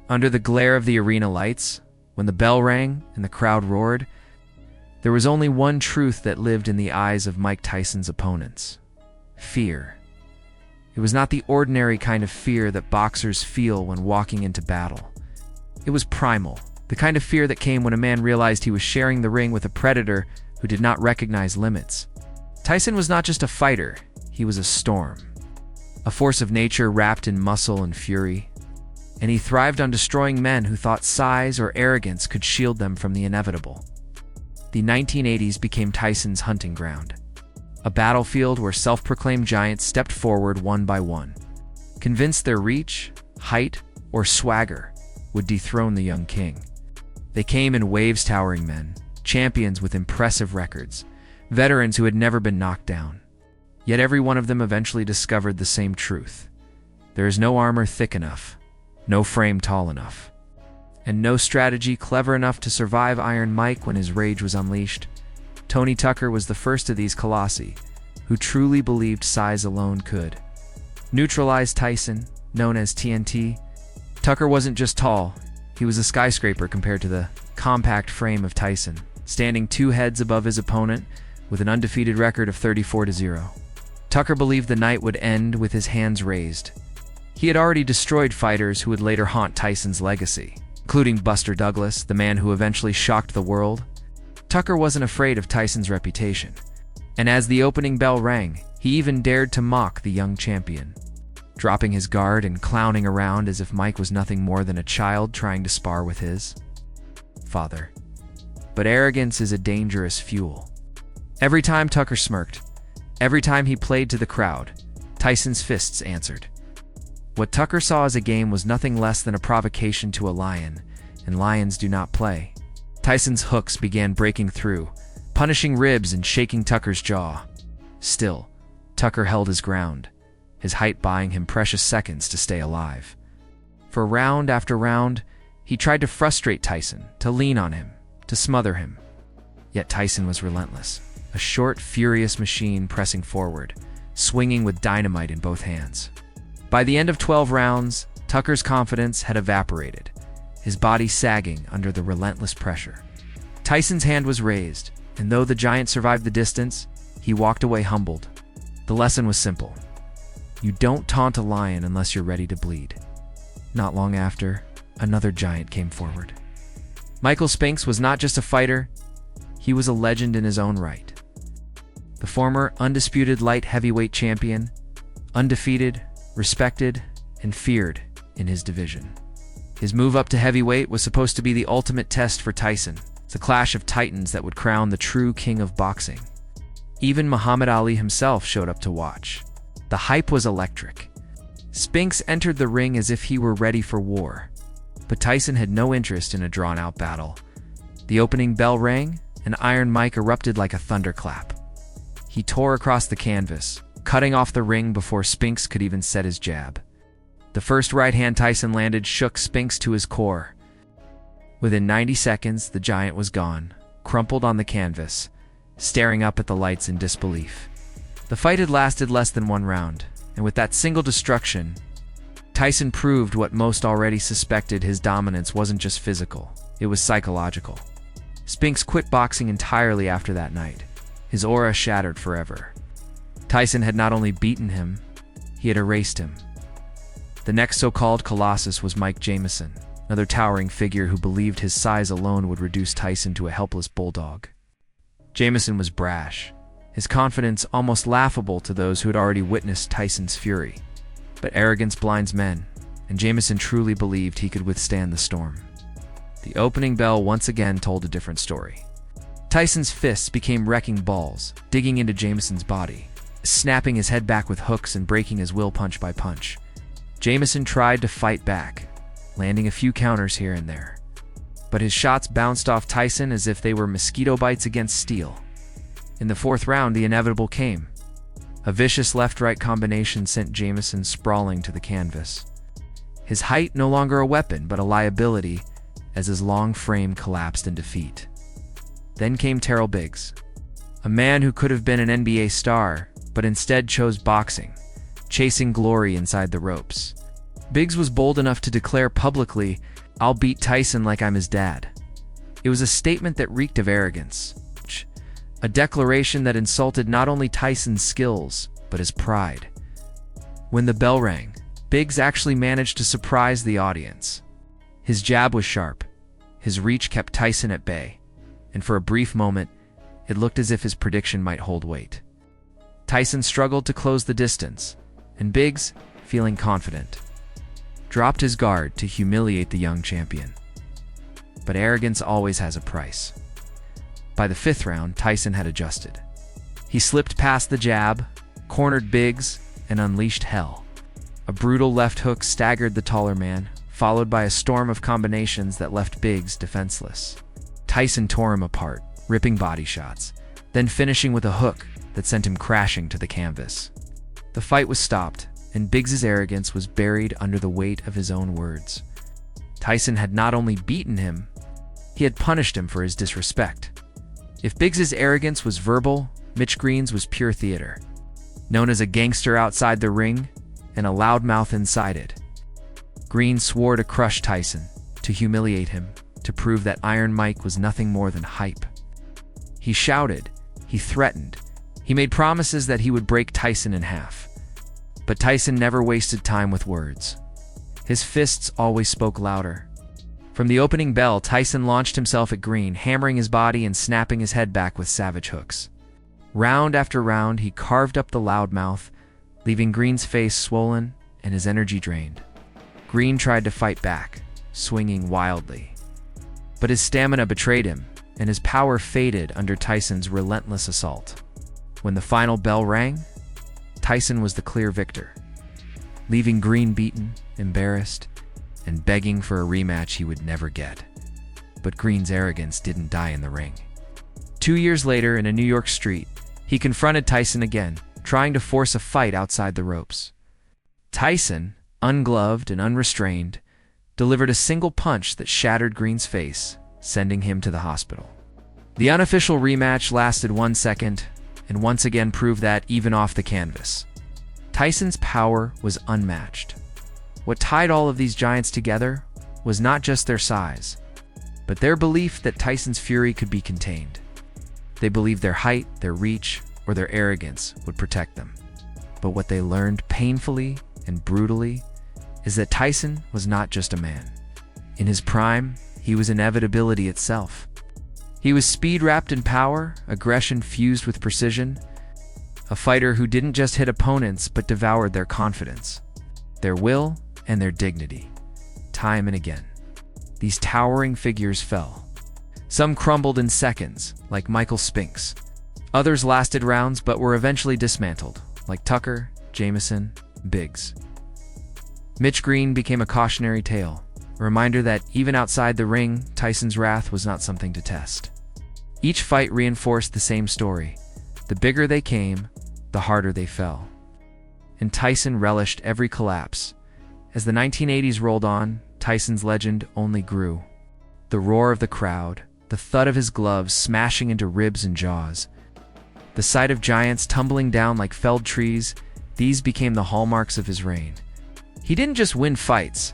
Under the glare of the arena lights, when the bell rang and the crowd roared, there was only one truth that lived in the eyes of Mike Tyson's opponents: fear. It was not the ordinary kind of fear that boxers feel when walking into battle. It was primal, the kind of fear that came when a man realized he was sharing the ring with a predator who did not recognize limits. Tyson was not just a fighter, he was a storm. A force of nature wrapped in muscle and fury. And he thrived on destroying men who thought size or arrogance could shield them from the inevitable. The 1980s became Tyson's hunting ground. A battlefield where self-proclaimed giants stepped forward one by one, convinced their reach, height, or swagger would dethrone the young king. They came in waves, towering men, champions with impressive records, veterans who had never been knocked down. Yet every one of them eventually discovered the same truth: there is no armor thick enough, no frame tall enough, and no strategy clever enough to survive Iron Mike when his rage was unleashed. Tony Tucker was the first of these colossi, who truly believed size alone could neutralize Tyson, known as TNT. Tucker wasn't just tall, he was a skyscraper compared to the compact frame of Tyson, standing 2 heads above his opponent with an undefeated record of 34-0. Tucker believed the night would end with his hands raised. He had already destroyed fighters who would later haunt Tyson's legacy, including Buster Douglas, the man who eventually shocked the world. Tucker wasn't afraid of Tyson's reputation, and as the opening bell rang, he even dared to mock the young champion, dropping his guard and clowning around as if Mike was nothing more than a child trying to spar with his father. But arrogance is a dangerous fuel. Every time Tucker smirked, every time he played to the crowd, Tyson's fists answered. What Tucker saw as a game was nothing less than a provocation to a lion, and lions do not play. Tyson's hooks began breaking through, punishing ribs and shaking Tucker's jaw. Still, Tucker held his ground, his height buying him precious seconds to stay alive. For round after round, he tried to frustrate Tyson, to lean on him, to smother him. Yet Tyson was relentless, a short, furious machine pressing forward, swinging with dynamite in both hands. By the end of 12 rounds, Tucker's confidence had evaporated, his body sagging under the relentless pressure. Tyson's hand was raised, and though the giant survived the distance, he walked away humbled. The lesson was simple: you don't taunt a lion unless you're ready to bleed. Not long after, another giant came forward. Michael Spinks was not just a fighter, he was a legend in his own right. The former undisputed light heavyweight champion, undefeated, respected, and feared in his division. His move up to heavyweight was supposed to be the ultimate test for Tyson, the clash of titans that would crown the true king of boxing. Even Muhammad Ali himself showed up to watch. The hype was electric. Spinks entered the ring as if he were ready for war, but Tyson had no interest in a drawn-out battle. The opening bell rang, and Iron Mike erupted like a thunderclap. He tore across the canvas, cutting off the ring before Spinks could even set his jab. The first right hand Tyson landed shook Spinks to his core. Within 90 seconds, the giant was gone, crumpled on the canvas, staring up at the lights in disbelief. The fight had lasted less than 1 round, and with that single destruction, Tyson proved what most already suspected: his dominance wasn't just physical, it was psychological. Spinks quit boxing entirely after that night, his aura shattered forever. Tyson had not only beaten him, he had erased him. The next so-called colossus was Mike Jamison, another towering figure who believed his size alone would reduce Tyson to a helpless bulldog. Jamison was brash, his confidence almost laughable to those who had already witnessed Tyson's fury. But arrogance blinds men, and Jamison truly believed he could withstand the storm. The opening bell once again told a different story. Tyson's fists became wrecking balls, digging into Jamison's body, snapping his head back with hooks and breaking his will punch by punch. Jamison tried to fight back, landing a few counters here and there. But his shots bounced off Tyson as if they were mosquito bites against steel. In the 4th round, the inevitable came. A vicious left-right combination sent Jamison sprawling to the canvas. His height no longer a weapon, but a liability, as his long frame collapsed in defeat. Then came Terrell Biggs, a man who could have been an NBA star, but instead chose boxing, chasing glory inside the ropes. Biggs was bold enough to declare publicly, "I'll beat Tyson like I'm his dad." It was a statement that reeked of arrogance, a declaration that insulted not only Tyson's skills, but his pride. When the bell rang, Biggs actually managed to surprise the audience. His jab was sharp, his reach kept Tyson at bay, and for a brief moment, it looked as if his prediction might hold weight. Tyson struggled to close the distance, and Biggs, feeling confident, dropped his guard to humiliate the young champion. But arrogance always has a price. By the fifth round, Tyson had adjusted. He slipped past the jab, cornered Biggs, and unleashed hell. A brutal left hook staggered the taller man, followed by a storm of combinations that left Biggs defenseless. Tyson tore him apart, ripping body shots, then finishing with a hook that sent him crashing to the canvas. The fight was stopped, and Biggs's arrogance was buried under the weight of his own words. Tyson had not only beaten him, he had punished him for his disrespect. If Biggs's arrogance was verbal, Mitch Green's was pure theater. Known as a gangster outside the ring and a loudmouth inside it, Green swore to crush Tyson, to humiliate him, to prove that Iron Mike was nothing more than hype. He shouted, he threatened, he made promises that he would break Tyson in half. But Tyson never wasted time with words. His fists always spoke louder. From the opening bell, Tyson launched himself at Green, hammering his body and snapping his head back with savage hooks. Round after round, he carved up the loudmouth, leaving Green's face swollen and his energy drained. Green tried to fight back, swinging wildly. But his stamina betrayed him, and his power faded under Tyson's relentless assault. When the final bell rang, Tyson was the clear victor, leaving Green beaten, embarrassed, and begging for a rematch he would never get. But Green's arrogance didn't die in the ring. 2 years later, in a New York street, he confronted Tyson again, trying to force a fight outside the ropes. Tyson, ungloved and unrestrained, delivered a single punch that shattered Green's face, sending him to the hospital. The unofficial rematch lasted 1 second, and once again proved that, even off the canvas, Tyson's power was unmatched. What tied all of these giants together was not just their size, but their belief that Tyson's fury could be contained. They believed their height, their reach, or their arrogance would protect them. But what they learned painfully and brutally is that Tyson was not just a man. In his prime, he was inevitability itself. He was speed wrapped in power, aggression fused with precision, a fighter who didn't just hit opponents but devoured their confidence, their will, and their dignity. Time and again, these towering figures fell. Some crumbled in seconds, like Michael Spinks. Others lasted rounds but were eventually dismantled, like Tucker, Jameson, Biggs. Mitch Green became a cautionary tale, a reminder that even outside the ring, Tyson's wrath was not something to test. Each fight reinforced the same story. The bigger they came, the harder they fell. And Tyson relished every collapse. As the 1980s rolled on, Tyson's legend only grew. The roar of the crowd, the thud of his gloves smashing into ribs and jaws, the sight of giants tumbling down like felled trees, these became the hallmarks of his reign. He didn't just win fights.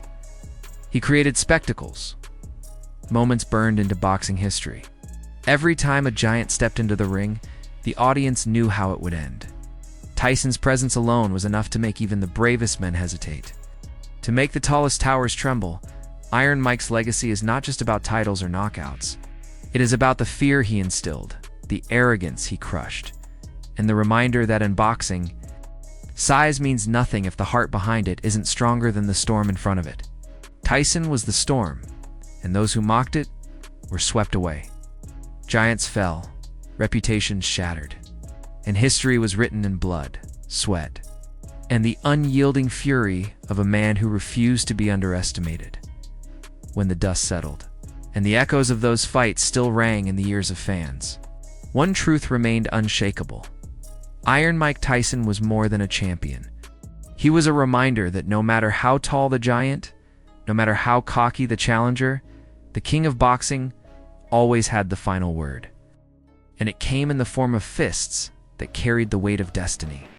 He created spectacles. Moments burned into boxing history. Every time a giant stepped into the ring, the audience knew how it would end. Tyson's presence alone was enough to make even the bravest men hesitate. To make the tallest towers tremble, Iron Mike's legacy is not just about titles or knockouts. It is about the fear he instilled, the arrogance he crushed, and the reminder that in boxing, size means nothing if the heart behind it isn't stronger than the storm in front of it. Tyson was the storm, and those who mocked it were swept away. Giants fell, reputations shattered, and history was written in blood, sweat, and the unyielding fury of a man who refused to be underestimated. When the dust settled, and the echoes of those fights still rang in the ears of fans, one truth remained unshakable. Iron Mike Tyson was more than a champion. He was a reminder that no matter how tall the giant, no matter how cocky the challenger, the king of boxing always had the final word. And it came in the form of fists that carried the weight of destiny.